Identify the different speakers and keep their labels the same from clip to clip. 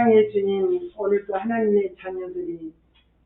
Speaker 1: 사랑의 주님, 오늘도 하나님의 자녀들이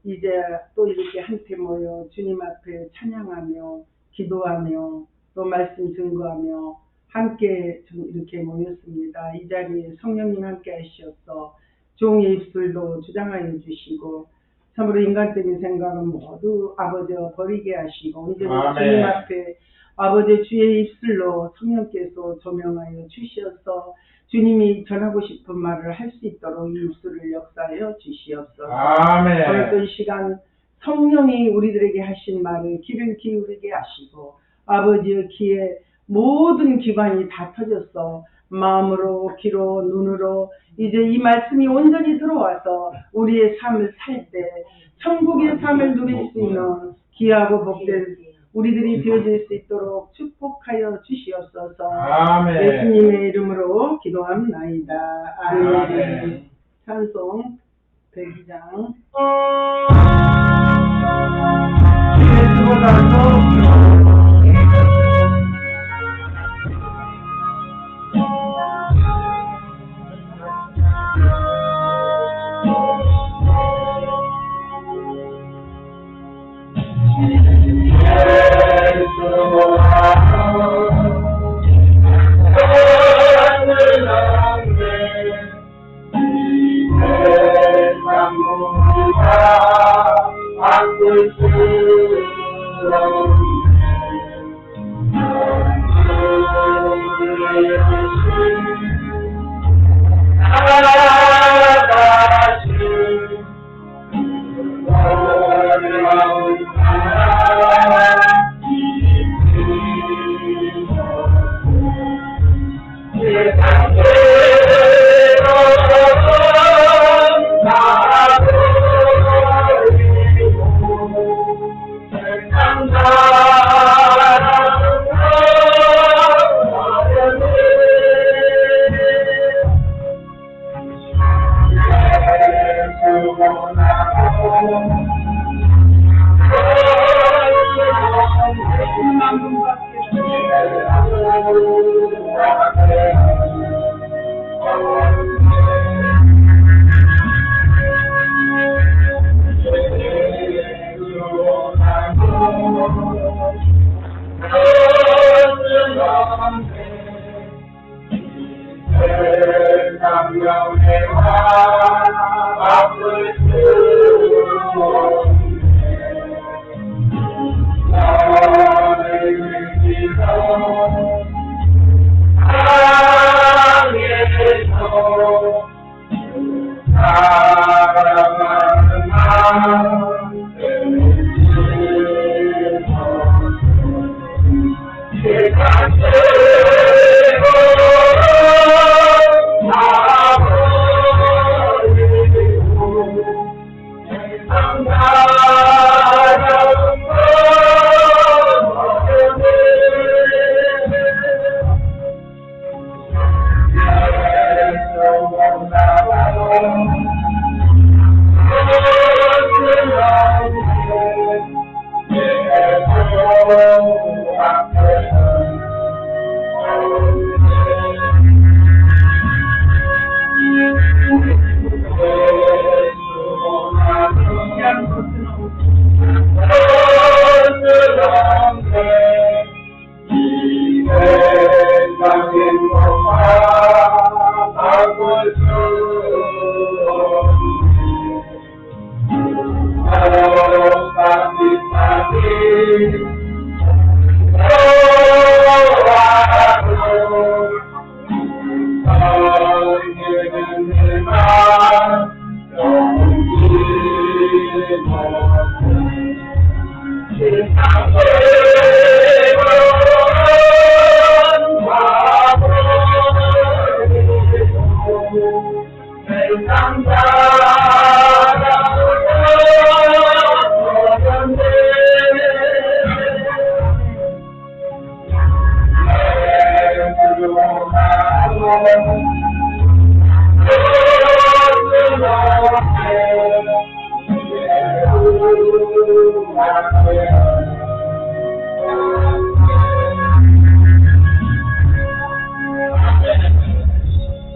Speaker 1: 이제 또 이렇게 한테 모여 주님 앞에 찬양하며 기도하며 또 말씀 증거하며 함께 이렇게 모였습니다. 이 자리에 성령님 함께 하시어서 종의 입술도 주장하여 주시고 참으로 인간적인 생각은 모두 아버지와 버리게 하시고 이제 주님 앞에 아버지 주의 입술로 성령께서 조명하여 주시어서 주님이 전하고 싶은 말을 할 수 있도록 이 입술을 역사하여 주시옵소서.
Speaker 2: 아멘.
Speaker 1: 오늘도 이 시간 성령이 우리들에게 하신 말을 귀를 기울이게 하시고 아버지의 귀에 모든 기관이 다 터져서 마음으로 귀로 눈으로 이제 이 말씀이 온전히 들어와서 우리의 삶을 살 때 천국의 삶을 누릴 수 있는 귀하고 복된 우리들이 되어질 수 있도록 축복하여 주시옵소서.
Speaker 2: 아멘.
Speaker 1: 예수님의 이름으로 기도합나이다. 아멘. 찬송 102장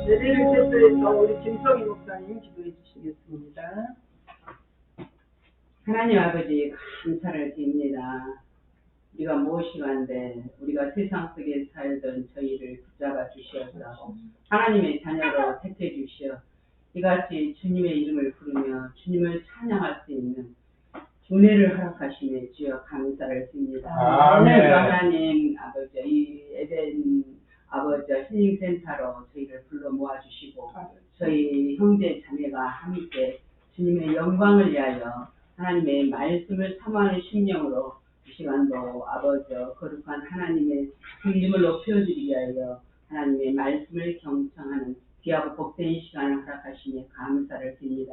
Speaker 1: 예배를 개최했던 우리 김성희 목사님 목사님 기도해 주시겠습니다.
Speaker 2: 하나님 아버지 감사를 드립니다. 우리가 무엇이간데 우리가 세상 속에 살던 저희를 붙잡아 주시어서 하나님의 자녀로 택해 주시어 이같이 주님의 이름을 부르며 주님을 찬양할 수 있는 은혜를 허락하시며 주여 감사를 드립니다. 오늘도 하나님 아버지 이 에덴 아버지 힐링센터로 저희를 불러 모아주시고 저희 형제 자매가 함께 주님의 영광을 위하여 하나님의 말씀을 사모하는 심령으로 이 시간도 아버지 거룩한 하나님의 그 이름을 높여드리기 위하여 하나님의 말씀을 경청하는 귀하고 복된 시간을 허락하시며 감사를 드립니다.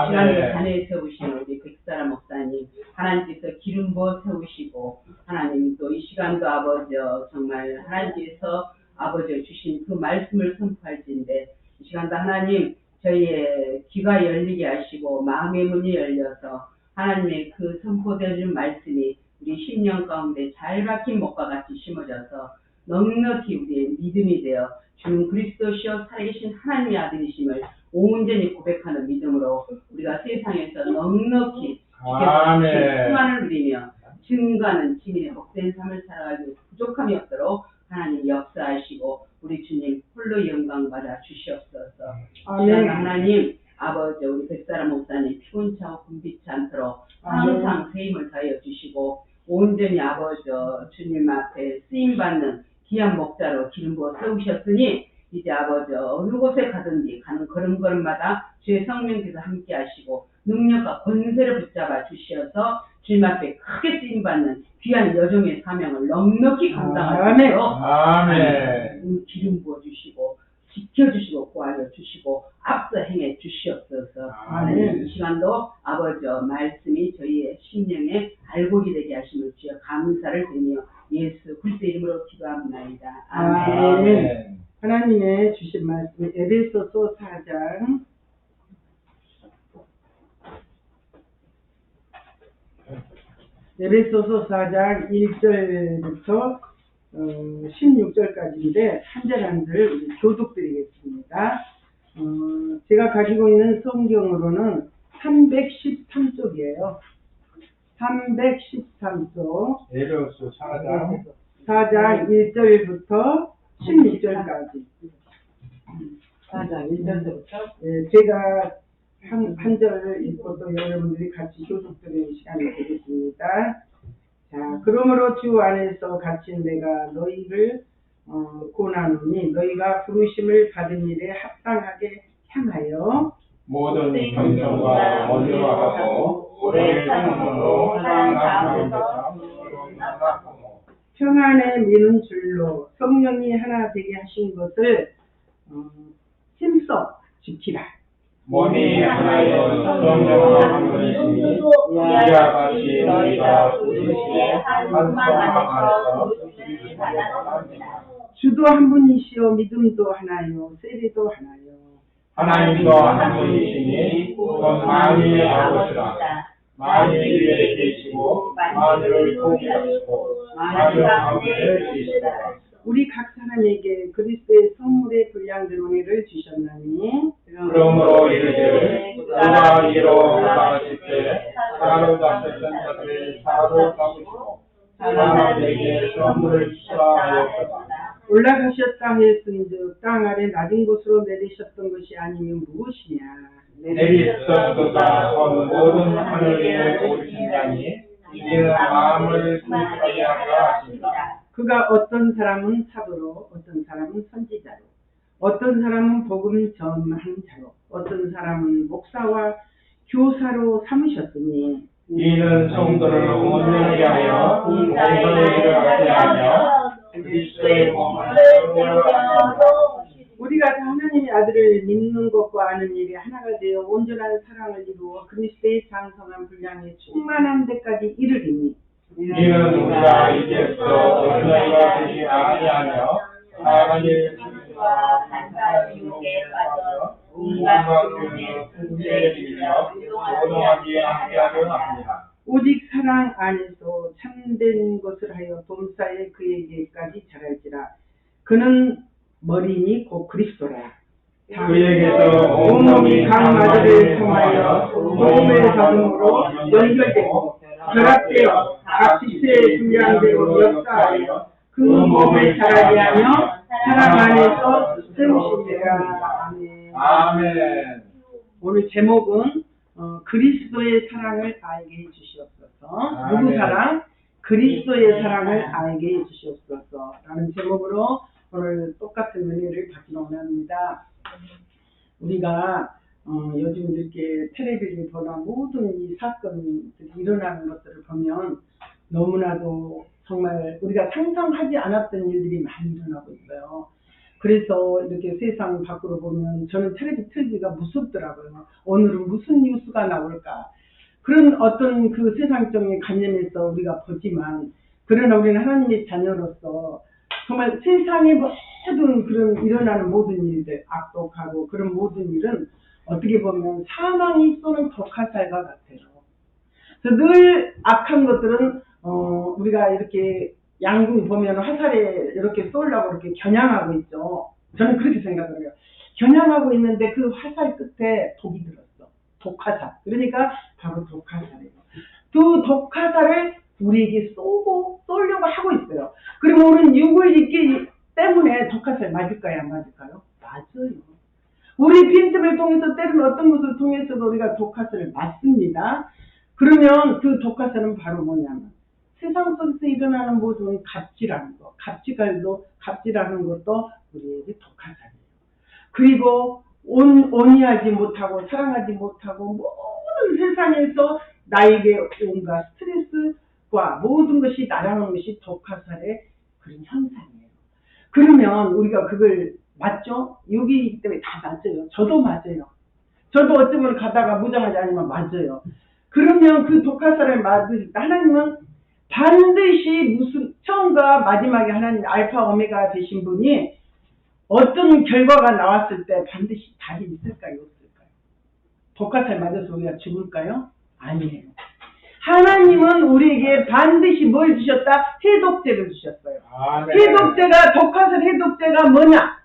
Speaker 2: 시간을 자네에 세우신 우리 백사라 목사님 하나님께서 기름 부어 세우시고 하나님 또 이 시간도 아버지 정말 하나님께서 아버지 주신 그 말씀을 선포할지인데 이 시간도 하나님 저희의 귀가 열리게 하시고 마음의 문이 열려서 하나님의 그 선포되는 말씀이 우리 심령 가운데 잘 박힌 목과 같이 심어져서 넉넉히 우리의 믿음이 되어 주는 그리스도시여 살아계신 하나님의 아들이심을 온전히 고백하는 믿음으로 우리가 세상에서 넉넉히 평안을 누리며 증거하는 증인의 복된 삶을 살아가기 위해서 부족함이 없도록 하나님 역사하시고 우리 주님 홀로 영광 받아 주시옵소서. 하나님 아버지 우리 백사라 목사님 피곤치 않고 굶비지 않도록 항상 새 힘을 다하여 주시고 온전히 아버지 주님 앞에 쓰임받는 귀한 목자로 기름 부어 세우셨으니 이제 아버지 어느 곳에 가든지 가는 걸음걸음마다 주의 성령께서 함께 하시고 능력과 권세를 붙잡아 주시어서 주님 앞에 크게 쓰임받는 귀한 여종의 사명을 넉넉히 감당할 수 있도록 기름 부어 주시고 지켜주시고 구하여 주시고 앞서 행해 주시옵소서. 이 시간도 아버지 말씀이 저희의 심령에 알곡이 되게 하심을 주여 감사를 드리며 예수 그리스도 이름으로 기도합니다. 아멘.
Speaker 1: 하나님의 주신 말씀 에베소서 4장 에베소서 4장 1절부터 16절까지인데 한 절 한 절 교독드리겠습니다. 제가 가지고 있는 성경으로는 313쪽이에요. 313쪽.
Speaker 3: 에베소서
Speaker 1: 4장 1절부터 16절까지.
Speaker 2: 4장 1절부터?
Speaker 1: 네, 제가 한 절 읽고 또 여러분들이 같이 교독드리는 시간이 되겠습니다. 자, 그러므로 주 안에서 갇힌 내가 너희를 고나노니 너희가 부르심을 받은 일에 합당하게 향하여
Speaker 3: 모든 경청과 원유하고 오래 참음으로 하나님
Speaker 1: 평안에 미는 줄로 성령이 하나 되게 하신 것을 힘써 지키라.
Speaker 3: 몸이 하나여 성령과 한 분이시니 이와 같이 너희가 부르심에 한 소망 안에서 부르심을 받았습니다.
Speaker 1: 주도 한 분이시요 믿음도 하나요 세례도 하나요.
Speaker 3: 하나님도 한 분이시니 곧 만유의 아버지라. 만유 위에 계시고 만유를 통일하시고 만유 가운데 계시다.
Speaker 1: 우리 각 사람에게 그리스도의 선물의 분량된 은혜를 주셨나니
Speaker 3: 그러므로 이르기를 그가 이로 올라가실 때 사로잡혔던 자들을 사로잡으시고 사람에게 선물을 주시라 하였다.
Speaker 1: 올라가셨다 했은즉 땅 아래 낮은 곳으로 내리셨던 것이 아니면 무엇이냐.
Speaker 3: 내리셨도다 온 모든 하늘 위에 오르신 자니 이는 마음을 순수하게 하라 하십니다.
Speaker 1: 그가 어떤 사람은 사도로 어떤 사람은 선지자로 어떤 사람은 복음 전한 자로 어떤 사람은 목사와 교사로 삼으셨으니
Speaker 3: 이는 성도를 온전하게 하여 공사의 일을 하게 하며 그리스도의 몸을 세우려
Speaker 1: 우리가 다 하나님의 아들을 믿는 것과 아는 일이 하나가 되어 온전한 사랑을 이루어 그리스도의 장성한 분량에 충만한 데까지 이르리니
Speaker 3: 이는 우리가 이제부터 어린아이가 되지 아니하며 사랑의 뜻과 간사한 유혹에 빠져 온갖 교훈의 풍제에 빌려 도동하기에 함께하려 합니다.
Speaker 1: 오직 사랑 안에서 참된 것을 하여 dom사에 그에게까지 자랄지라. 그는 머리니 곧 그리스도라.
Speaker 3: 그에게서
Speaker 1: 온몸이 강마들을 통하여 복음의 자동으로 연결되고 결합되어 각 지체에 분량되고 역사하여 그 몸을 자라게 하며 사람 안에서 세우시리라. 아멘.
Speaker 3: 아멘.
Speaker 1: 오늘 제목은 그리스도의 사랑을 알게 해주시옵소서. 누구
Speaker 3: 아멘.
Speaker 1: 사랑? 그리스도의 사랑을 알게 해주시옵소서 라는 제목으로 오늘 똑같은 은혜를 받기로 원합니다. 우리가 요즘 이렇게 텔레비를 보나 모든 이 사건들이 일어나는 것들을 보면 너무나도 정말 우리가 상상하지 않았던 일들이 많이 일어나고 있어요. 그래서 이렇게 세상 밖으로 보면 저는 텔레비 틀기가 무섭더라고요. 오늘은 무슨 뉴스가 나올까. 그런 어떤 그 세상적인 관념에서 우리가 보지만 그러나 우리는 하나님의 자녀로서 정말 세상의 모든 그런 일어나는 모든 일들, 악독하고 그런 모든 일은 어떻게 보면 사망이 쏘는 독화살과 같아요. 그래서 늘 악한 것들은 우리가 이렇게 양궁 보면 화살에 이렇게 쏘려고 이렇게 겨냥하고 있죠. 저는 그렇게 생각을 해요. 겨냥하고 있는데 그 화살 끝에 독이 들었어. 독화살. 그러니까 바로 독화살이에요. 그 독화살을 우리에게 쏘려고 하고 있어요. 그럼 우리는 육을 있기 때문에 독화살 맞을까요? 안 맞을까요? 맞아요. 우리 빈틈을 통해서 때로는 어떤 것을 통해서도 우리가 독화살을 맞습니다. 그러면 그 독화살은 바로 뭐냐면 세상 속에서 일어나는 모든 갑질하는 거, 갑질하는 것도 우리에게 독화살이에요. 그리고 온유하지 못하고 사랑하지 못하고 모든 세상에서 나에게 온갖 스트레스와 모든 것이 날아오는 것이 독화살의 그런 현상이에요. 그러면 우리가 그걸 맞죠? 여기이기 때문에 다 맞아요. 저도 맞아요. 저도 어쩌면 가다가 무장하지 않으면 맞아요. 그러면 그 독화살을 맞으실 때 하나님은 반드시 무슨 처음과 마지막에 하나님 알파 오메가 되신 분이 어떤 결과가 나왔을 때 반드시 답이 있을까요? 없을까요? 독화살 맞아서 우리가 죽을까요? 아니에요. 하나님은 우리에게 반드시 뭘 주셨다? 해독제를 주셨어요.
Speaker 3: 아멘.
Speaker 1: 해독제가 독화살 해독제가 뭐냐?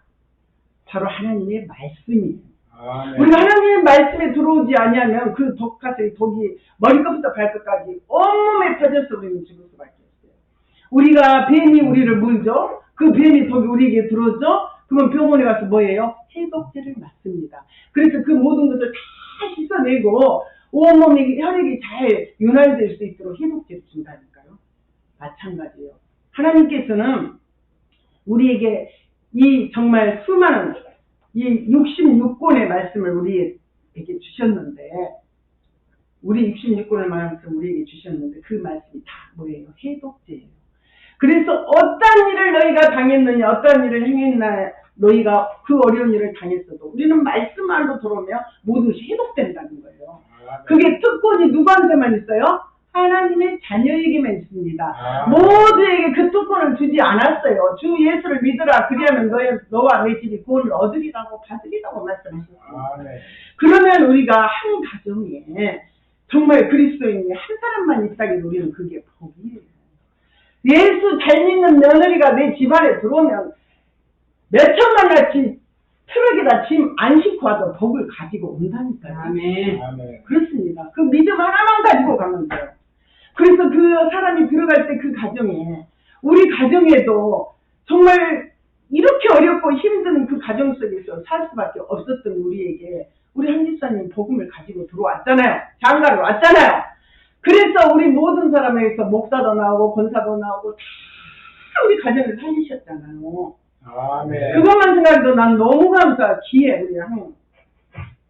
Speaker 1: 바로 하나님의 말씀이에요.
Speaker 3: 아멘.
Speaker 1: 우리가 하나님의 말씀에 들어오지 아니하면 그 독화살이 독이 머리끝부터 발끝까지 온몸에 퍼져서 우리는 죽을 수밖에 없어요. 우리가 뱀이 우리를 물죠. 그 뱀이 독이 우리에게 들어오죠. 그러면 병원에 가서 뭐예요? 해독제를 맞습니다. 그래서 그 모든 것을 다 씻어내고 온몸이 혈액이 잘 윤활될 수 있도록 해독제를 준다니까요. 마찬가지예요. 하나님께서는 우리에게 이 정말 수많은 이 66권의 말씀을 우리에게 주셨는데 우리 66권의 말씀 우리에게 주셨는데 그 말씀이 다 뭐예요? 해독제예요. 그래서 어떤 일을 너희가 당했느냐 어떤 일을 행했나 너희가 그 어려운 일을 당했어도 우리는 말씀 안으로 들어오면 모든 것이 해독된다는 거예요. 그게 특권이 누구한테만 있어요? 하나님의 자녀에게만 있습니다. 모두에게 그 특권을 주지 않았어요. 주 예수를 믿으라. 그리하면 너와 내 집이 구원을 얻으리라고 받으리라고 말씀하셨어요. 그러면 우리가 한 가정에 정말 그리스도인이 한 사람만 있다면 우리는 그게 복이에요. 예수 잘 믿는 며느리가 내 집안에 들어오면 몇천만 원치 트럭에다 짐 안 싣고 와도 복을 가지고 온다니까요.
Speaker 2: 아멘.
Speaker 1: 그렇습니다. 그 믿음 하나만 가지고 가면 돼요. 그래서 그 사람이 들어갈 때 그 가정에 우리 가정에도 정말 이렇게 어렵고 힘든 그 가정 속에서 살 수밖에 없었던 우리에게 우리 한집사님 복음을 가지고 들어왔잖아요. 장가를 왔잖아요. 그래서 우리 모든 사람에게서 목사도 나오고 권사도 나오고 다 우리 가정을 살리셨잖아요.
Speaker 3: 아멘.
Speaker 1: 그것만 생각해도 난 너무 감사. 기회 우리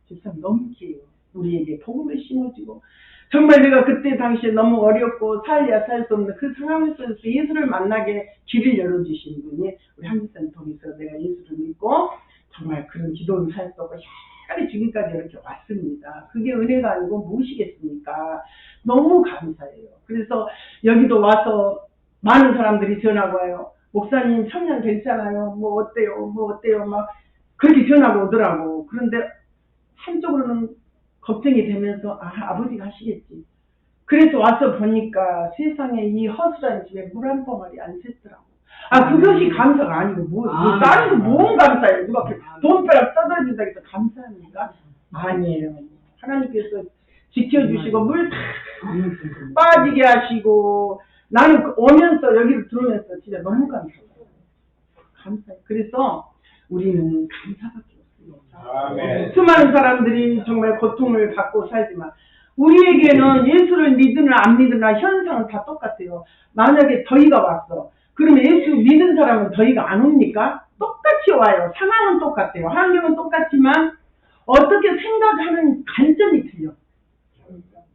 Speaker 1: 집사님 너무 기회요. 우리에게 복음을 심어주고 정말 내가 그때 당시에 너무 어렵고 살려야 살 수 없는 그 상황 속에서 예수를 만나게 길을 열어주신 분이 우리 한집사님 통해서 내가 예수를 믿고 정말 그런 기도를 살았고 혈이 지금까지 이렇게 왔습니다. 그게 은혜가 아니고 무엇이겠습니까? 너무 감사해요. 그래서 여기도 와서 많은 사람들이 전화가 와요. 목사님 청년 괜찮아요? 뭐 어때요? 막 그렇게 전화가 오더라고. 그런데 한쪽으로는 걱정이 되면서 아버지가 하시겠지. 그래서 와서 보니까 세상에 이 허술한 집에 물 한 덩어리 안 샜더라고. 그것이 감사가 아니고 다른 거 뭔 감사예요? 누가 돈벼락 떠들어준다고 해서 감사합니까? 아니에요. 하나님께서 지켜주시고 물 다 빠지게 하시고 나는 오면서 여기를 들어오면서 진짜 너무 감사해요. 그래서 우리는 감사밖에 없어요.
Speaker 3: 아멘.
Speaker 1: 수많은 사람들이 정말 고통을 받고 살지만 우리에게는 예수를 믿으나 안 믿으나 현상은 다 똑같아요. 만약에 더위가 왔어. 그러면 예수 믿은 사람은 더위가 안 옵니까? 똑같이 와요. 상황은 똑같아요. 환경은 똑같지만 어떻게 생각하는 관점이 틀려.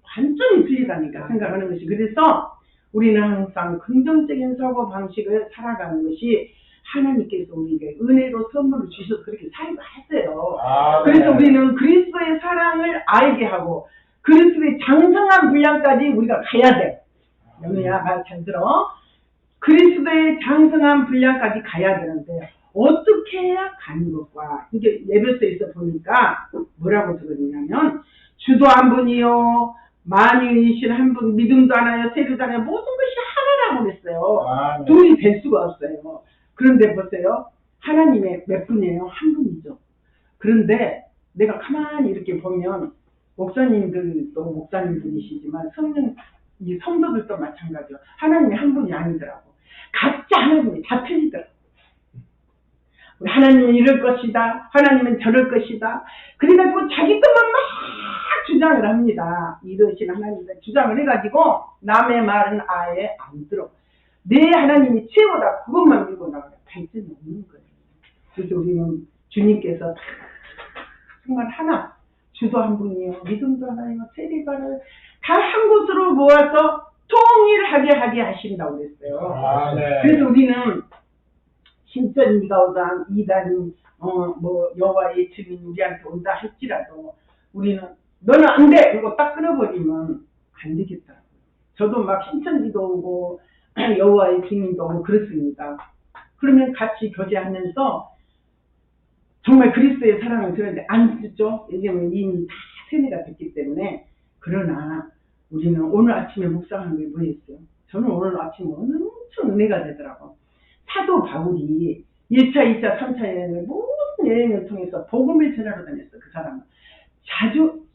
Speaker 1: 관점이 틀리다니까 생각하는 것이. 그래서 우리는 항상 긍정적인 사고방식을 살아가는 것이 하나님께서 우리에게 은혜로 선물을 주셔서 그렇게 살게 하세요. 그래서 우리는 그리스도의 사랑을 알게 하고 그리스도의 장성한 분량까지 우리가 가야 돼. 영희야 말 잘 들어. 그리스도의 장성한 분량까지 가야 되는데 어떻게 해야 가는 것과 이게 에베소에서 보니까 뭐라고 적어지냐면 주도 한 분이요 만유이신 한 분 믿음도 하나요 세례도 하나요 모든 것이 하나라고 그랬어요. 둘이 될 수가 없어요. 그런데 보세요. 하나님의 몇 분이에요? 한 분이죠. 그런데 내가 가만히 이렇게 보면 목사님들도 목사님들이시지만 이 성도들도 마찬가지요. 하나님이 한 분이 아니더라고. 각자 하나님이 다 틀리더라고. 하나님은 이럴 것이다. 하나님은 저럴 것이다. 그래가지고 자기 것만 막 주장을 합니다. 이러신 하나님들 주장을 해가지고 남의 말은 아예 안 들어. 내 하나님이 최고다. 그것만 믿고 나가요. 발전이 없는 거예요. 그래서 우리는 주님께서 정말 하나, 주도 한 분이요, 믿음도 하나요, 세례도 하나요, 다 한 곳으로 모아서 통일하게 하게 하신다고 그랬어요. 그래서 우리는 신전 이가 오다 이단이 여호와의 증인 우리한테 온다 할지라도 우리는 너는 안 돼! 이거 딱 끊어버리면 안 되겠더라고요. 저도 막 신천지도 오고 여호와의 증인도 오고 그렇습니다. 그러면 같이 교제하면서 정말 그리스도의 사랑을 들었는데 안 듣죠? 왜냐면 이미 다 세뇌가 됐기 때문에. 그러나 우리는 오늘 아침에 묵상한 게 뭐였어요? 저는 오늘 아침에 엄청 은혜가 되더라고. 사도 바울이 1차, 2차, 3차 여행을 모든 여행을 통해서 복음을 전하러 다녔어. 그 사람은.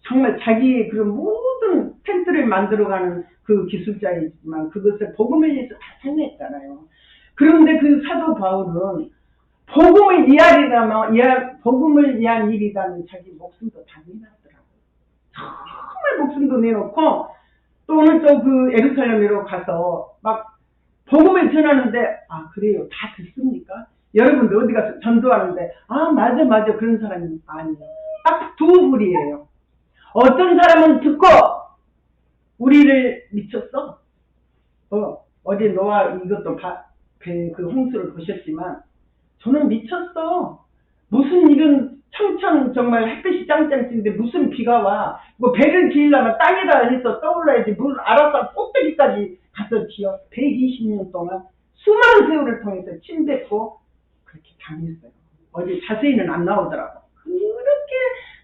Speaker 1: 정말 자기의 그런 모든 텐트를 만들어가는 그 기술자이지만 그것을 복음을 위해서 다 살렸잖아요. 그런데 그 사도 바울은 복음을 복음을 위한 일이라는 자기 목숨도 다 내놨더라고요. 정말 목숨도 내놓고 또 오늘 또 그 예루살렘으로 가서 막 복음을 전하는데 그래요? 다 듣습니까? 여러분들 어디 가서 전도하는데 맞아 그런 사람이 아니에요. 딱 두 부류예요. 어떤 사람은 듣고 우리를 미쳤어. 어제 노아 이것도 그 홍수를 보셨지만 저는 미쳤어. 무슨 이런 청청 정말 햇빛이 짱짱 찌는데 무슨 비가 와. 뭐 배를 지으려면 땅에다 해서 떠올라야지 물 알아서 꼭대기까지 가서 지어. 120년 동안 수많은 세월을 통해서 침뱉고 그렇게 당했어요. 어제 자세히는 안 나오더라고. 그렇게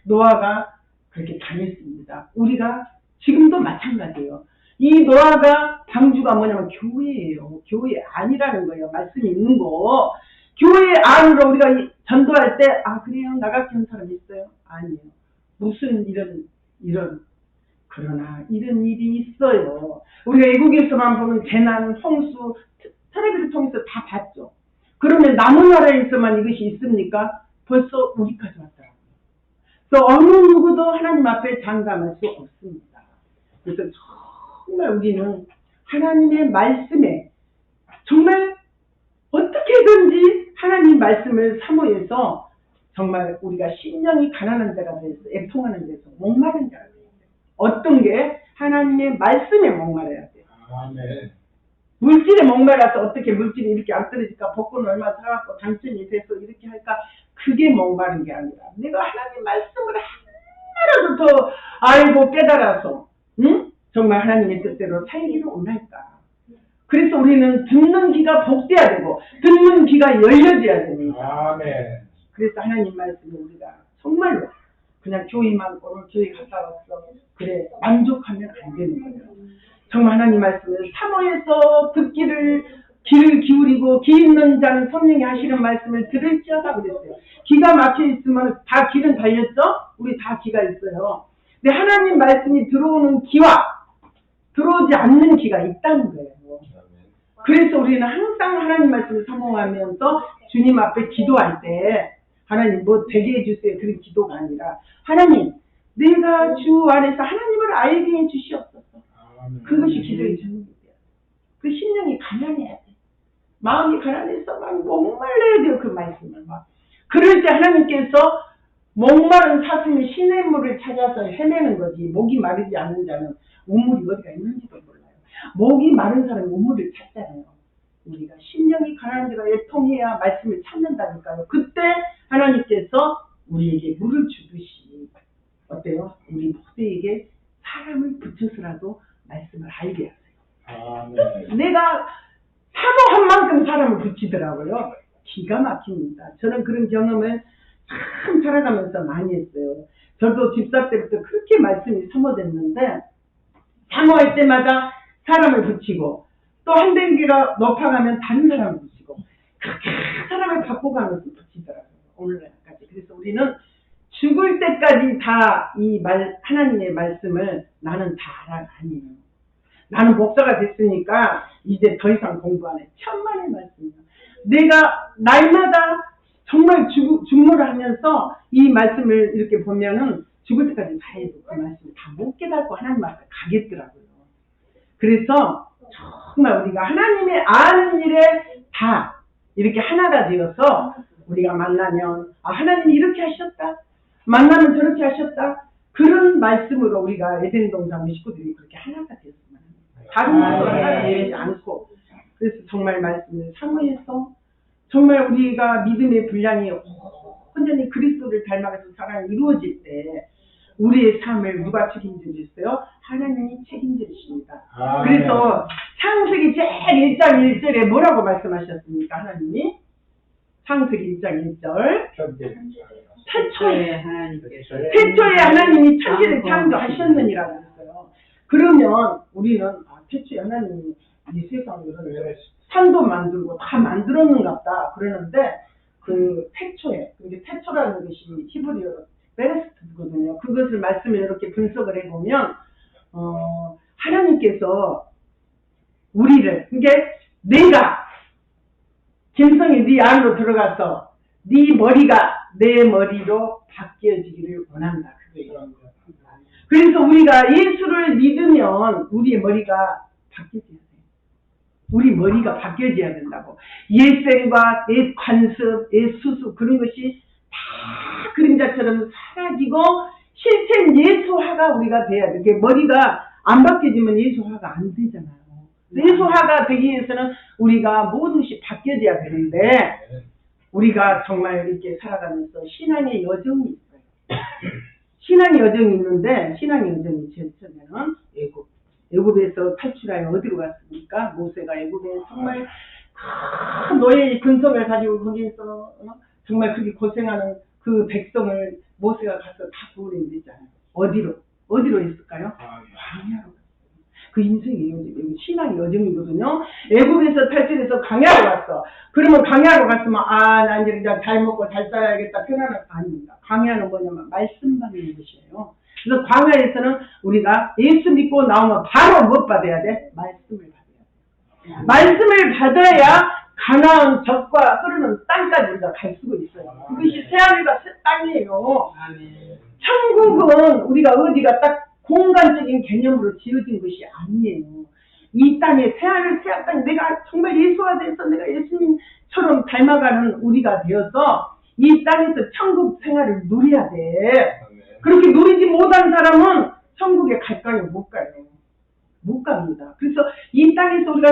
Speaker 1: 노아가 그렇게 당했습니다. 우리가 지금도 마찬가지예요. 이 노아가 방주가 뭐냐면 교회예요. 교회 안이라는 거예요. 말씀이 있는 거. 교회 안으로 우리가 전도할 때 그래요? 나같은 사람 있어요? 아니에요. 무슨 그러나 이런 일이 있어요. 우리가 외국에서만 보면 재난, 홍수, 텔레비를 통해서 다 봤죠. 그러면 남은 나라에서만 이것이 있습니까? 벌써 우리까지 왔더라고요. 그래서 어느 누구도 하나님 앞에 장담할 수 없습니다. 그래서 정말 우리는 하나님의 말씀에 정말 어떻게든지 하나님 말씀을 사모해서 정말 우리가 심령이 가난한 자가 돼서 애통하는 데서 목마른 자가 돼요. 어떤 게? 하나님의 말씀에 목마르야 돼요.
Speaker 3: 아멘.
Speaker 1: 물질에 목말라서 어떻게 물질이 이렇게 안 떨어질까? 복권 얼마 사갖고 당첨이 돼서 이렇게 할까? 그게 목마른 게 아니라 내가 하나님 말씀을 하나라도 더 알고 깨달아서 정말 하나님의 뜻대로 살기를 원할까? 그래서 우리는 듣는 귀가 복돼야 되고 듣는 귀가 열려져야 됩니다.
Speaker 3: 아멘.
Speaker 1: 그래서 하나님 말씀을 우리가 정말로 그냥 교회만 오늘 교회 갔다 왔어. 그래 만족하면 안 되는 거예요. 정말 하나님 말씀을 사모해서 귀를 기울여 기울이고 귀 있는 자는 성령이 하시는 말씀을 들을지어다 그랬어요. 기가 막혀 있으면 다 귀는 달렸죠? 우리 다 귀가 있어요. 근데 하나님 말씀이 들어오는 귀와 들어오지 않는 귀가 있다는 거예요. 그래서 우리는 항상 하나님 말씀을 사모하면서 주님 앞에 기도할 때 하나님 뭐 되게 해주세요. 그런 기도가 아니라 하나님 내가 주 안에서 하나님을 알게 해주시옵소서. 그것이 기도의 제목이에요. 그 심령이 가난해야 돼. 마음이 가난해서 막 목말라야 돼요. 그 말씀을 막. 그럴 때 하나님께서 목마른 사슴이 시냇물을 찾아서 헤매는 거지. 목이 마르지 않는 자는 우물이 어디가 있는지도 몰라요. 목이 마른 사람은 우물을 찾잖아요. 우리가 심령이 가난한 데가 애통해야 말씀을 찾는다니까요. 그때 하나님께서 우리에게 물을 주듯이 어때요? 우리 모두에게 사람을 붙여서라도 말씀을 알게 하세요. 내가 사모한 만큼 사람을 붙이더라고요. 기가 막힙니다. 저는 그런 경험을 참 살아가면서 많이 했어요. 저도 집사 때부터 그렇게 말씀이 사모됐는데 사모할 때마다 사람을 붙이고 또 한 단계가 높아가면 다른 사람을 붙이고 그렇게 사람을 바꿔가면서 붙이더라고요. 오늘날까지. 그래서 우리는 죽을 때까지 다 이 하나님의 말씀을 나는 다 알아 아니에요. 나는 목사가 됐으니까 이제 더 이상 공부 안 해. 천만의 말씀이에요. 내가 날마다 정말 죽노를 하면서 이 말씀을 이렇게 보면은 죽을 때까지 다 해도 그 말씀을 다 못 깨닫고 하나님 앞에 가겠더라고요. 그래서 정말 우리가 하나님의 아는 일에 다 이렇게 하나가 되어서 우리가 만나면 아 하나님이 이렇게 하셨다. 만나면 저렇게 하셨다. 그런 말씀으로 우리가 에덴 동산 우리 식구들이 그렇게 하나가 되었으면 합니다. 다른 것으로 하나가 되지 않고 그래서 정말 말씀을 사모해서 정말 우리가 믿음의 분량이 온전히 그리스도를 닮아가서 사랑이 이루어질 때 우리의 삶을 누가 책임져 주세요? 하나님이 책임져 주십니다. 그래서 창세기 제일 1장 1절에 뭐라고 말씀하셨습니까? 하나님이 창세기 1장 1절 태초에 하나님이 천지를 창조하셨느니라고 했어요. 그러면 우리는 태초에 하나님이 이 세상을 산도 만들고 다 만들었는갑다 그러는데 그 태초에 그게 태초라는 것이 히브리어로 베레스트거든요. 그것을 말씀을 이렇게 분석을 해보면 하나님께서 우리를 이게 내가 김성이 네 안으로 들어가서 네 머리가 내 머리로 바뀌어지기를 원한다. 그래서 우리가 예수를 믿으면 우리의 머리가 바뀌어져야 돼요. 우리 머리가 바뀌어져야 된다고. 옛생과 옛 관습, 옛 수수 그런 것이 다 그림자처럼 사라지고 실제 예수화가 우리가 돼야 돼. 이게 머리가 안 바뀌어지면 예수화가 안 되잖아요. 예수화가 되기 위해서는 우리가 모든 것이 바뀌어져야 되는데 우리가 정말 이렇게 살아가면서 신앙의 여정이 있어요. 신앙의 여정이 있는데 신앙의 여정이 제일 처음에는 애굽에서 탈출하여 어디로 갔습니까? 모세가 애굽에 정말 큰 노예의 근성을 가지고 거기에서 정말 그렇게 고생하는 그 백성을 모세가 가서 다 구원해냈잖아요. 어디로 있을까요? 광야로 갔어요. 그 인생의 여정, 신앙의 여정이거든요. 애굽에서 탈출해서 광야로 갔어. 그러면 광야로 갔으면 난 이제 잘 먹고 잘 살아야겠다 편안한 거 아닙니다. 광야는 뭐냐면 말씀 받는 것이에요. 그래서 광야에서는 우리가 예수 믿고 나오면 바로 못 받아야 돼? 말씀을 받아야 돼. 말씀을 받아야 가나안 젖과 흐르는 땅까지 우리가 갈 수가 있어요. 그것이 새하늘과 새 땅이에요. 천국은 우리가 어디가 딱 공간적인 개념으로 지어진 것이 아니에요. 이 땅에 새하늘 새 땅 내가 정말 예수가 돼서 내가 예수님처럼 닮아가는 우리가 되어서 이 땅에서 천국 생활을 누려야 돼. 그렇게 누리지 못한 사람은 천국에 갈까요? 못 가요. 못 갑니다. 그래서 이 땅에서 우리가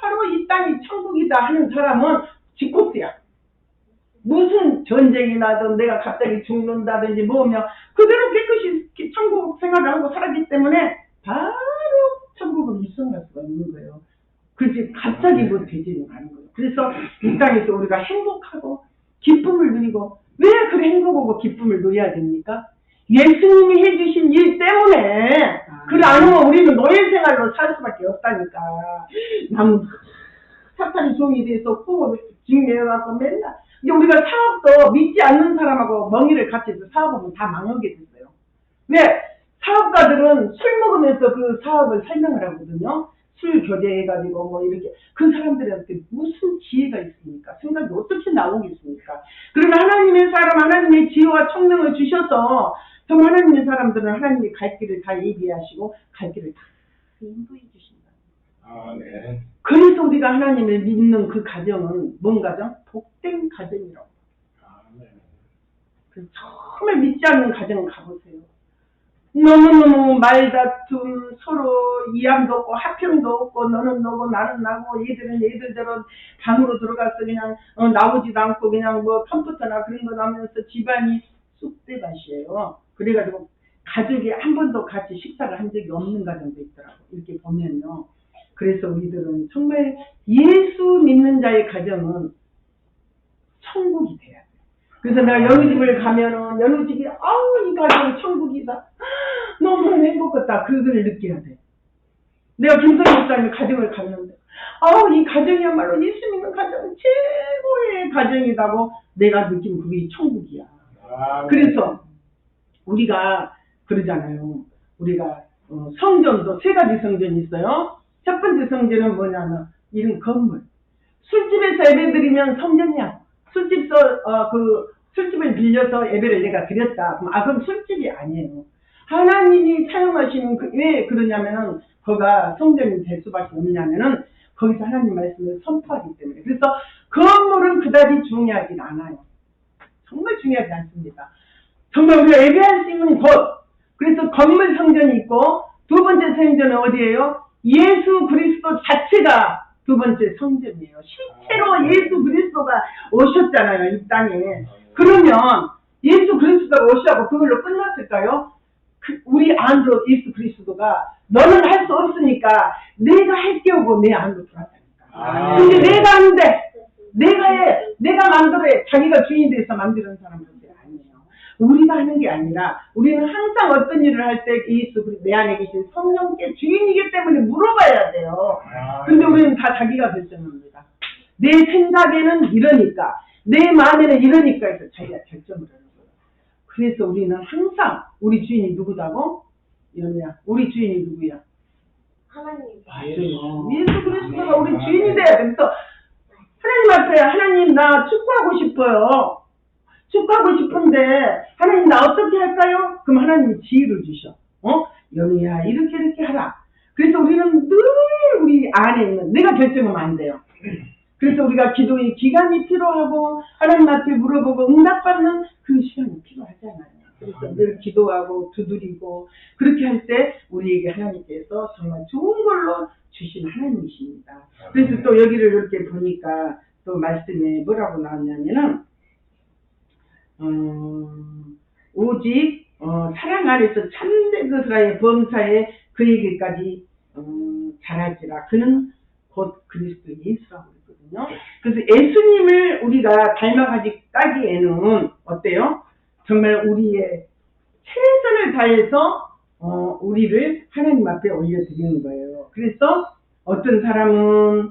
Speaker 1: 바로 이 땅이 천국이다 하는 사람은 지코스야. 무슨 전쟁이 나든 내가 갑자기 죽는다든지 뭐면 그대로 깨끗이 천국 생활을 하고 살았기 때문에 바로 천국은 입성할 수가 있는 거예요. 그렇지 갑자기 뭐 되지는 않은 거예요. 그래서 이 땅에서 우리가 행복하고 기쁨을 누리고 왜 그래 행복하고 기쁨을 누려야 됩니까? 예수님이 해주신 일 때문에 그걸 안 하면 우리는 노예 생활로 살 수밖에 없다니까. 남 사탄이 종이 돼서 후보 징내어갖고 맨날 이제 우리가 사업도 믿지 않는 사람하고 멍이를 같이 해서 사업하면 다 망하게 됐어요. 왜? 사업가들은 술 먹으면서 그 사업을 설명을 하거든요. 술 교제해가지고 뭐 이렇게 그 사람들한테 무슨 지혜가 있습니까? 생각이 어떻게 나오겠습니까? 그러나 하나님의 사람, 하나님의 지혜와 총명을 주셔서 정말 하나님의 사람들은 하나님의 갈 길을 다 예비하시고 갈 길을 다 인도해 주신다.
Speaker 3: 아, 네.
Speaker 1: 그래서 우리가 하나님을 믿는 그 가정은 뭔 가정? 복된 가정이라고.
Speaker 3: 아, 네.
Speaker 1: 그래서 정말 믿지 않는 가정을 가보세요. 너무너무 말다툼, 서로 이함도 없고 화평도 없고 너는 너고 나는 나고 얘들은 얘들대로 방으로 들어가서 그냥 나오지도 않고 그냥 뭐 컴퓨터나 그런 거 나오면서 집안이 쑥대밭이에요. 그래가지고 가족이 한 번도 같이 식사를 한 적이 없는 가정도 있더라고. 이렇게 보면요. 그래서 우리들은 정말 예수 믿는 자의 가정은 천국이 돼야 돼. 그래서 내가 여느 집을 가면은 여느 집이 아우 이 가정은 천국이다. 너무 행복했다. 그걸 느껴야 돼. 내가 김성희 목사님 가정을 갔는데 아우 이 가정이야말로 예수 믿는 가정은 최고의 가정이라고 내가 느낀 그게 천국이야.
Speaker 3: 아, 네.
Speaker 1: 그래서 우리가 그러잖아요. 우리가 성전도 세 가지 성전이 있어요. 첫 번째 성전은 뭐냐면 이런 건물. 술집에서 예배드리면 성전이야. 술집을 빌려서 예배를 내가 드렸다. 그럼 술집이 아니에요. 하나님이 사용하시는 왜 그러냐면은 거가 성전이 될 수밖에 없냐면은 거기서 하나님 말씀을 선포하기 때문에. 그래서 건물은 그다지 중요하진 않아요. 정말 중요하지 않습니다. 정말 우리가 예배할 수 있는 곳. 그래서 건물 성전이 있고 두 번째 성전은 어디예요? 예수 그리스도 자체가 두 번째 성전이에요. 실제로 예수 그리스도가 오셨잖아요, 이 땅에. 그러면 예수 그리스도가 오시라고 그걸로 끝났을까요? 우리 안으로 예수 그리스도가 너는 할 수 없으니까 내가 할게 오고 내 안으로 들어왔다니까. 근데 내가 안 돼. 내가 해. 내가 만들어 해. 자기가 주인이 돼서 만드는 사람들이 아니에요. 우리가 하는 게 아니라 우리는 항상 어떤 일을 할 때 예수 내 안에 계신 성령께 주인이기 때문에 물어봐야 돼요. 근데 우리는 다 자기가 결정합니다. 내 생각에는 이러니까 내 마음에는 이러니까 해서 자기가 결정을 하는 거예요. 그래서 우리는 항상 우리 주인이 누구다고? 연우야. 우리 주인이 누구야?
Speaker 4: 하나님.
Speaker 1: 맞아요. 예수 그리스도가 우리 주인이 돼야 돼. 그래서 하나님 앞에 하나님 나 축구하고 싶어요. 축구하고 싶은데 하나님 나 어떻게 할까요? 그럼 하나님이 지혜를 주셔. 연우야 이렇게 하라. 그래서 우리는 늘 우리 안에 있는 내가 결정하면 안 돼요. 그래서 우리가 기도의 기간이 필요하고 하나님 앞에 물어보고 응답받는 그 시간이 필요하잖아요. 그래서 늘 기도하고 두드리고 그렇게 할 때 우리에게 하나님께서 정말 좋은 걸로 주신 하나님이십니다. 그래서 또 여기를 이렇게 보니까 또 말씀에 뭐라고 나왔냐면은 오직 사랑 안에서 참된 것을 범사에 그에게까지 잘할지라 그는 곧 그리스도 예수라고 했거든요. 그래서 예수님을 우리가 닮아가지 따기에는 어때요? 정말 우리의 최선을 다해서 우리를 하나님 앞에 올려드리는 거예요. 그래서 어떤 사람은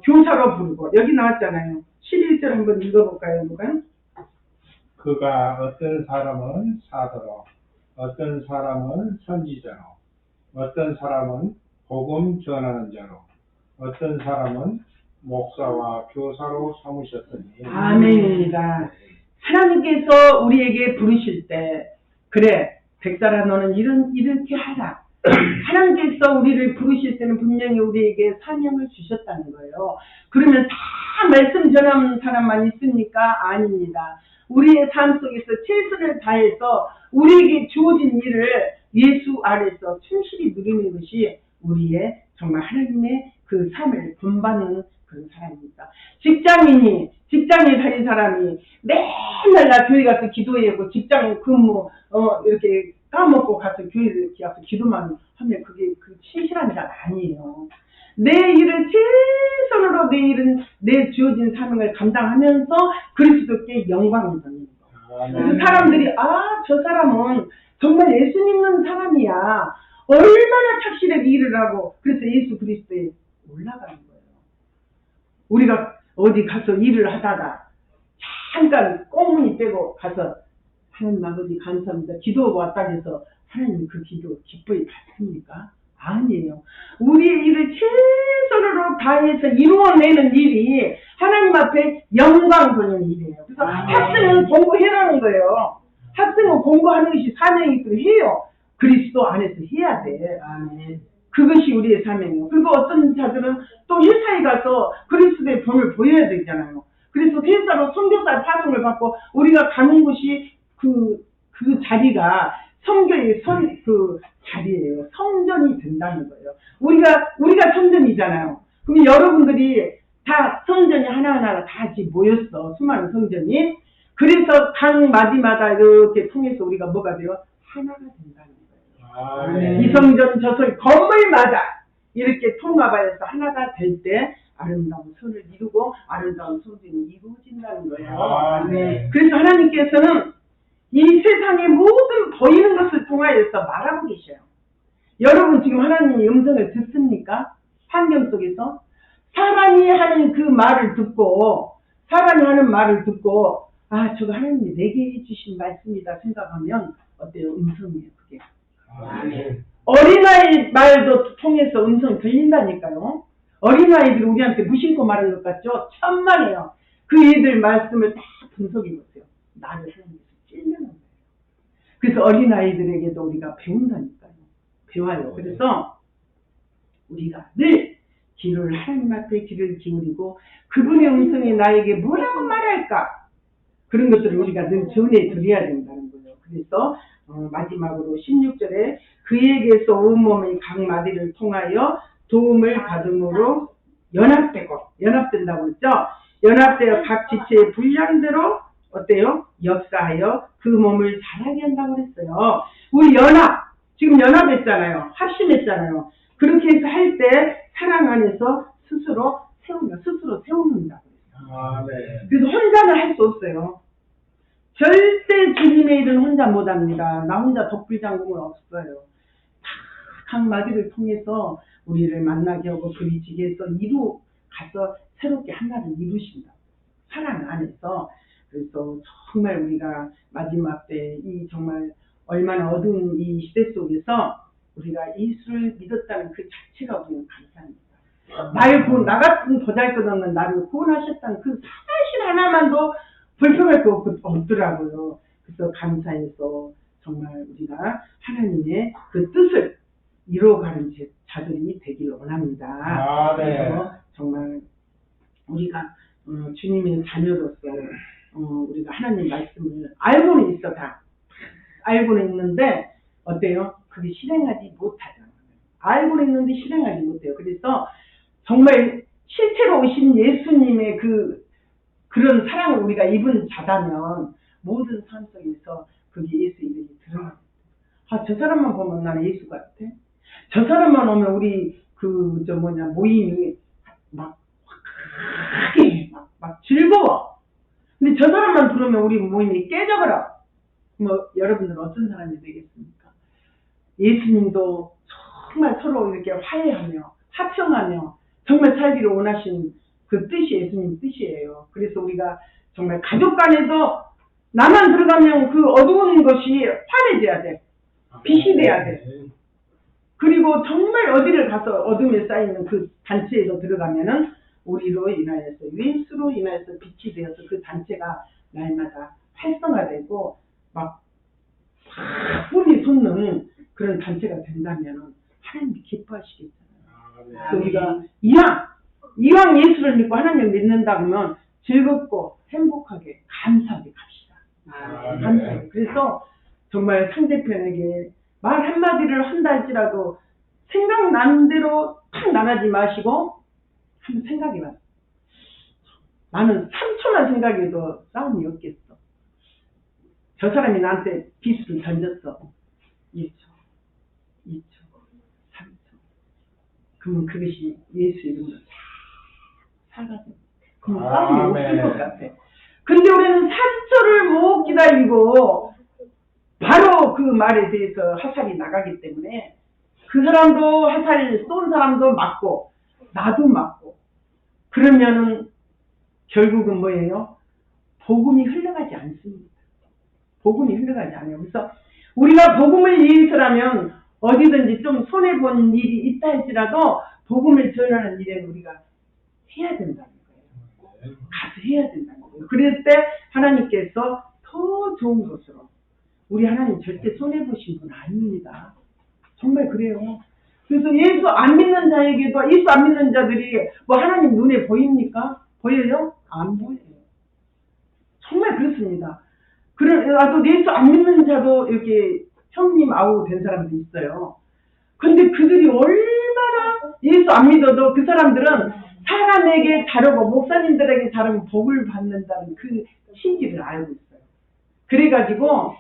Speaker 1: 교사로 부르고 여기 나왔잖아요. 11절 한번 읽어볼까요, 누가?
Speaker 3: 그가 어떤 사람은 사도로, 어떤 사람은 선지자로, 어떤 사람은 복음 전하는 자로, 어떤 사람은 목사와 교사로 삼으셨더니.
Speaker 1: 아멘입니다. 하나님께서 우리에게 부르실 때 그래 백살아 너는 이렇게 하라. 하나님께서 우리를 부르실 때는 분명히 우리에게 사명을 주셨다는 거예요. 그러면 다 말씀 전하는 사람만 있습니까? 아닙니다. 우리의 삶 속에서 최선을 다해서 우리에게 주어진 일을 예수 아래서 충실히 누리는 것이 우리의 정말 하나님의 그 삶을 본받는 그런 사람입니다. 직장에 다닌 사람이 맨날 나 교회 가서 기도하고 직장 근무 이렇게 까먹고 가서 교회를 가서 기도만 하면 그게 그 신실한 자 아니에요. 내 일을 최선으로 내 주어진 사명을 감당하면서 그리스도께 영광을 돌리는 거예요. 그래서 사람들이 저 사람은 정말 예수 믿는 사람이야. 얼마나 착실하게 일을 하고 그래서 예수 그리스도에 올라가는 거예요. 우리가 어디 가서 일을 하다가 잠깐 꽁무니 빼고 가서 하나님 아버지 감사합니다. 기도하고 왔다 해서 하나님 그 기도 기뻐히 받습니까? 아니에요. 우리의 일을 최선으로 다해서 이루어내는 일이 하나님 앞에 영광 돌리는 일이에요. 그래서 학생은 공부해라는 거예요. 학생은 공부하는 것이 사명이고 해요. 그리스도 안에서 해야 돼. 그것이 우리의 사명이에요. 그리고 어떤 자들은 또 회사에 가서 그리스도의 본을 보여야 되잖아요. 그래서 회사로 선교사 파송을 받고 우리가 가는 곳이 그 자리가 성전의 그 자리예요. 성전이 된다는 거예요. 우리가 성전이잖아요. 그럼 여러분들이 다 성전이 하나하나가 다 같이 모였어. 수많은 성전이. 그래서 각 마디마다 이렇게 통해서 우리가 뭐가 돼요? 하나가 된다는 거예요. 이 성전 저 성전 건물마다 이렇게 통합하여서 하나가 될 때 아름다운 선을 이루고 아름다운 성전이 이루어진다는 거예요. 그래서 하나님께서는 이 세상의 모든 보이는 것을 통하여서 말하고 계셔요. 여러분 지금 하나님의 음성을 듣습니까? 환경 속에서 사람이 하는 그 말을 듣고 아 저거 하나님이 내게 해주신 말씀이다 생각하면 어때요? 음성이에요 그게. 어린아이 말도 통해서 음성이 들린다니까요. 어린아이들이 우리한테 무심코 말하는 것 같죠? 천만에요. 그 애들 말씀을 다 분석해보세요. 나를 하나님께서 찔르는 거예요. 그래서 어린아이들에게도 우리가 배운다니까요. 배워요. 그래서 우리가 늘 하나님 앞에 귀를 기울이고 그분의 음성이 나에게 뭐라고 말할까? 그런 것들을 우리가 늘 전해드려야 된다는 거예요. 그래서 마지막으로 16절에 그에게서 온몸의 각 마디를 통하여 도움을 받음으로 연합된다고 했죠. 연합되어 각 지체의 분량대로 어때요? 역사하여 그 몸을 자라게 한다고 했어요. 우리 지금 연합했잖아요. 합심했잖아요. 그렇게 해서 할 때 사랑 안에서 스스로 세우는다고 했어요. 그래서 혼자는 할 수 없어요. 절대 주님의 일은 혼자 못합니다. 나 혼자 독불장군은 없어요. 각 마디를 통해서 우리를 만나게 하고 부딪히게 해서 가서 새롭게 하나를 이루신다. 사랑 안에서. 그래서 정말 우리가 마지막 때 이 정말 얼마나 어두운 이 시대 속에서 우리가 예수를 믿었다는 그 자체가 우리는 감사합니다. 나 같은 보잘것없는 나를 구원하셨다는 그 사실 하나만도 불평할 거 없더라고요. 그래서 감사해서 정말 우리가 하나님의 그 뜻을 이루어가는 자들이 되길 원합니다. 그래서 정말 우리가 주님의 자녀로서 우리가 하나님 말씀을 알고는 있어 다 알고는 있는데 어때요? 그게 실행하지 못하잖아요. 알고는 있는데 실행하지 못해요. 그래서 정말 실제로 오신 예수님의 그런 사랑을 우리가 입은 자다면 모든 삶 속에서 그게 예수 이름이 드러납니다. 저 사람만 보면 나는 예수 같아. 저 사람만 오면 우리 모임이 막 즐거워. 근데 저 사람만 부르면 우리 모임이 깨져버려. 여러분들은 어떤 사람이 되겠습니까? 예수님도 정말 서로 이렇게 화해하며 합성하며 정말 살기를 원하신 그 뜻이 예수님 뜻이에요. 그래서 우리가 정말 가족 간에도 나만 들어가면 그 어두운 것이 환해져야 돼. 빛이 돼야 돼. 그리고 정말 어디를 가서 어둠에 쌓이는 그 단체에서 들어가면은 우리로 인하여서 예수로 인하여서 빛이 되어서 그 단체가 날마다 활성화되고 막 뿔이 솟는 그런 단체가 된다면 하나님이 기뻐하시겠잖아요. 그래서 우리가 이왕 예수를 믿고 하나님을 믿는다 그러면 즐겁고 행복하게 감사하게 갑시다. 감사하게. 그래서 정말 상대편에게 말 한마디를 한다 할지라도 생각나는 대로 탁 나가지 마시고 한번 생각해봐. 나는 3초만 생각해도 싸움이 없겠어. 저 사람이 나한테 비수를 던졌어. 1초, 2초, 3초. 그러면 그것이 예수 이름으로 사라져. 그럼 싸움이 없을 것 같아. 근데 우리는 3초를 못 기다리고 바로 그 말에 대해서 화살이 나가기 때문에 그 사람도 화살 쏜 사람도 맞고 나도 맞고 그러면은 결국은 뭐예요? 복음이 흘러가지 않습니다. 복음이 흘러가지 않아요. 그래서 우리가 복음을 위해서라면 어디든지 좀 손해본 일이 있다 할지라도 복음을 전하는 일에 우리가 해야 된다는 거예요. 가서 해야 된다는 거예요. 그럴 때 하나님께서 더 좋은 것으로, 우리 하나님 절대 손해보신 분 아닙니다. 정말 그래요. 그래서 예수 안 믿는 자에게도, 예수 안 믿는 자들이 뭐 하나님 눈에 보입니까? 보여요? 안 보여요. 정말 그렇습니다. 나도 예수 안 믿는 자도 이렇게 형님 아우 된 사람도 있어요. 근데 그들이 얼마나 예수 안 믿어도 그 사람들은 사람에게 다르고 목사님들에게 다르면 복을 받는다는 그 신기를 알고 있어요. 그래가지고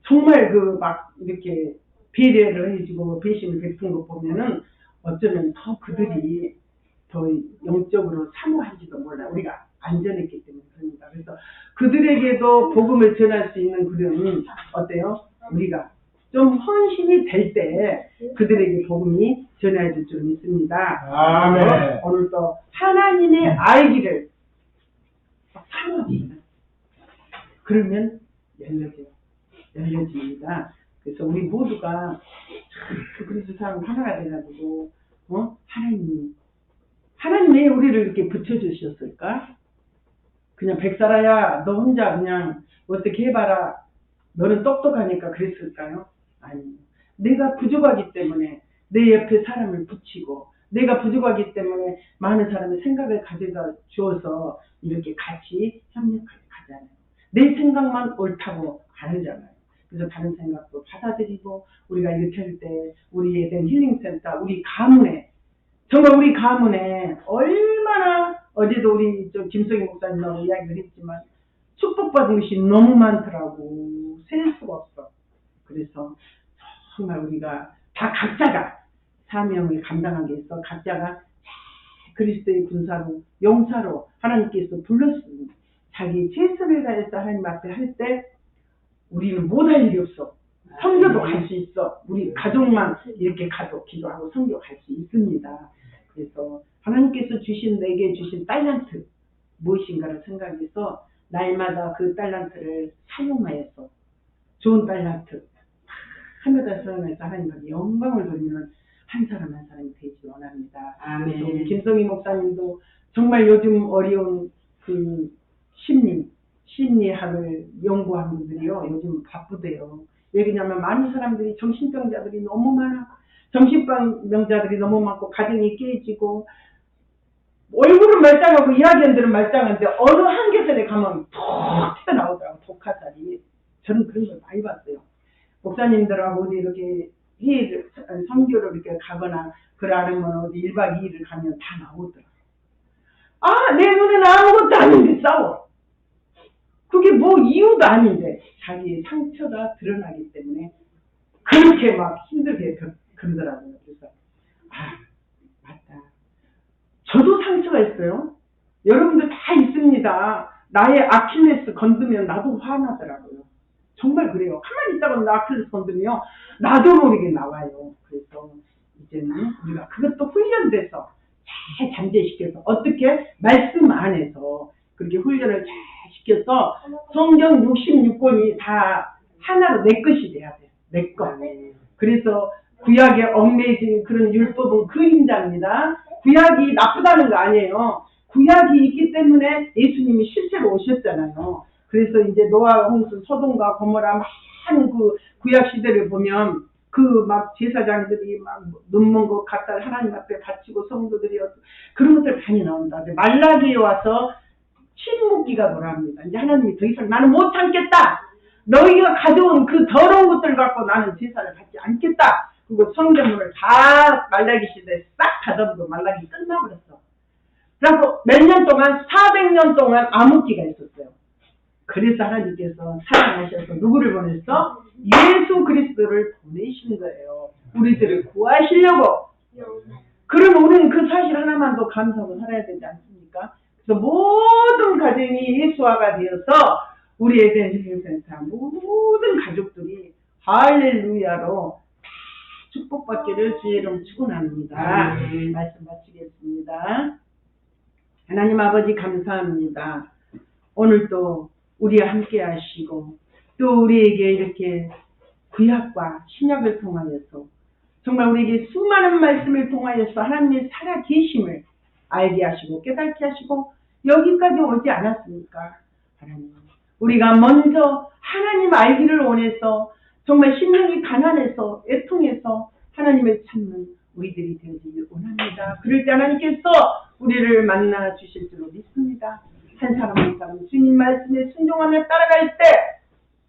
Speaker 1: 정말 그 막 이렇게 배려를 해주고 배신을 베푼 거 보면은 어쩌면 더 그들이 더 영적으로 사모한지도 몰라. 우리가 안전했기 때문에 그럽니다. 그래서 그들에게도 복음을 전할 수 있는 그런 어때요? 우리가 좀 헌신이 될 때 그들에게 복음이 전해질 줄 믿습니다.
Speaker 3: 아멘.
Speaker 1: 오늘도 하나님의 알기를 사모지. 그러면 열려집니다. 그래서 우리 모두가 그리스도 사람 하나가 돼가지고 하나님 왜 우리를 이렇게 붙여주셨을까? 그냥 백사라야 너 혼자 그냥 어떻게 해봐라. 너는 똑똑하니까 그랬을까요? 아니요. 내가 부족하기 때문에 내 옆에 사람을 붙이고 내가 부족하기 때문에 많은 사람의 생각을 가져다 주어서 이렇게 같이 협력하게 가잖아요. 내 생각만 옳다고 안 하잖아요. 그래서 다른 생각도 받아들이고 우리가 이렇게 할 때 우리에 대한 힐링센터, 우리 가문에 정말 우리 가문에 얼마나 어제도 우리 김성희 목사님하고 이야기를 했지만 축복받은 것이 너무 많더라고. 셀 수가 없어. 그래서 정말 우리가 다 각자가 사명을 감당한 게 있어. 각자가 그리스도의 군사로 용사로 하나님께서 불렀으니 자기 최선을 다해서 하나님 앞에 할 때 우리는 못할 일이 없어. 선교도 갈 수 있어. 우리 가족만 이렇게 가도 기도하고 선교 갈 수 있습니다. 그래서 하나님께서 내게 주신 달란트 무엇인가를 생각해서 날마다 그 달란트를 사용하여서 좋은 달란트 하나다 사용해서 하나님께 영광을 돌리는 한 사람 한 사람이 되지 원합니다.
Speaker 2: 아멘.
Speaker 1: 우리 김성희 목사님도 정말 요즘 어려운 그 심리학을 연구하는 분들이요. 요즘 바쁘대요. 왜냐면 많은 사람들이 정신병자들이 너무 많아. 정신병자들이 너무 많고 가정이 깨지고 얼굴은 말짱하고 이야기하는 말짱한데 어느 한계선에 가면 툭 튀어나오더라고. 독화살이. 저는 그런 걸 많이 봤어요. 목사님들하고 어디 이렇게 회의를, 선교를 이렇게 가거나 그러면 어디 1박 2일을 가면 다 나오더라고. 내 눈에는 아무것도 아닌데 싸워. 그게 뭐 이유도 아닌데 자기의 상처가 드러나기 때문에 그렇게 막 힘들게 그러더라고요. 그래서 맞다. 저도 상처가 있어요. 여러분들 다 있습니다. 나의 아킬레스 건드면 나도 화나더라고요. 정말 그래요. 가만히 있다가 나 아킬레스 건드면 나도 모르게 나와요. 그래서 이제는 우리가 그것도 훈련돼서 잘 잠재시켜서 어떻게 말씀 안에서 그렇게 훈련을 잘 시켜서 성경 66권이 다 하나로 내 것이 돼야 돼요. 내 것. 그래서 구약에 얽매진 그런 율법은 그림자입니다. 구약이 나쁘다는 거 아니에요. 구약이 있기 때문에 예수님이 실제로 오셨잖아요. 그래서 이제 노아, 홍수, 소돔과 고모라 많은 그 구약 시대를 보면 그 막 제사장들이 막 눈먼 것 갖다 하나님 앞에 바치고 성도들이 그런 것들 많이 나온다. 말라기에 와서 침묵기가 돌아옵니다. 이제 하나님이 더 이상 나는 못 참겠다. 너희가 가져온 그 더러운 것들 갖고 나는 제사를 받지 않겠다. 그리고 성전문을 다 말라기 시대에 싹 닫아두고 말라기 끝나버렸어. 그래서 몇 년 동안 400년 동안 암흑기가 있었어요. 그래서 하나님께서 사랑하셔서 누구를 보냈어? 예수 그리스도를 보내신 거예요. 우리들을 구하시려고. 그럼 우리는 그 사실 하나만도 감사하고 살아야 되지 않습니까? 그래서 모든 가정이 예수화가 되어서 우리에 대한 힐링센터 모든 가족들이 할렐루야로 다 축복받기를 주의 이름 축원합니다. 말씀 마치겠습니다. 하나님 아버지 감사합니다. 오늘도 우리와 함께 하시고 또 우리에게 이렇게 구약과 신약을 통하여서 정말 우리에게 수많은 말씀을 통하여서 하나님의 살아계심을 알게 하시고 깨닫게 하시고 여기까지 오지 않았습니까? 하나님, 우리가 먼저 하나님 알기를 원해서 정말 심령이 가난해서 애통해서 하나님을 찾는 우리들이 되기를 원합니다. 그럴 때 하나님께서 우리를 만나 주실 줄로 믿습니다. 한 사람 한 사람 주님 말씀에 순종하며 따라갈 때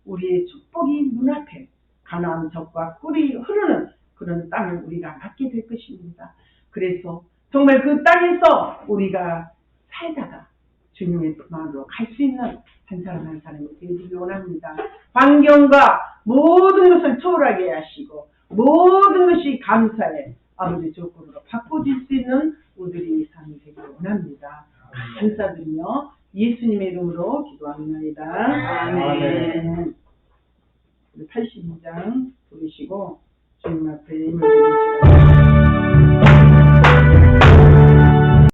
Speaker 1: 우리의 축복이 눈앞에 가나안 젖과 꿀이 흐르는 그런 땅을 우리가 갖게 될 것입니다. 그래서 정말 그 땅에서 우리가 살다가 주님의 품안으로 갈 수 있는 한 사람 한 사람이 되기를 원합니다. 환경과 모든 것을 초월하게 하시고 모든 것이 감사의 아버지 조건으로 바꿔질 수 있는 우리들의 삶이 되기를 원합니다. 감사드리며 예수님의 이름으로 기도합니다.
Speaker 2: 아멘.
Speaker 1: 우리 82장 부르시고 주님 앞에 임을 드리겠습니다.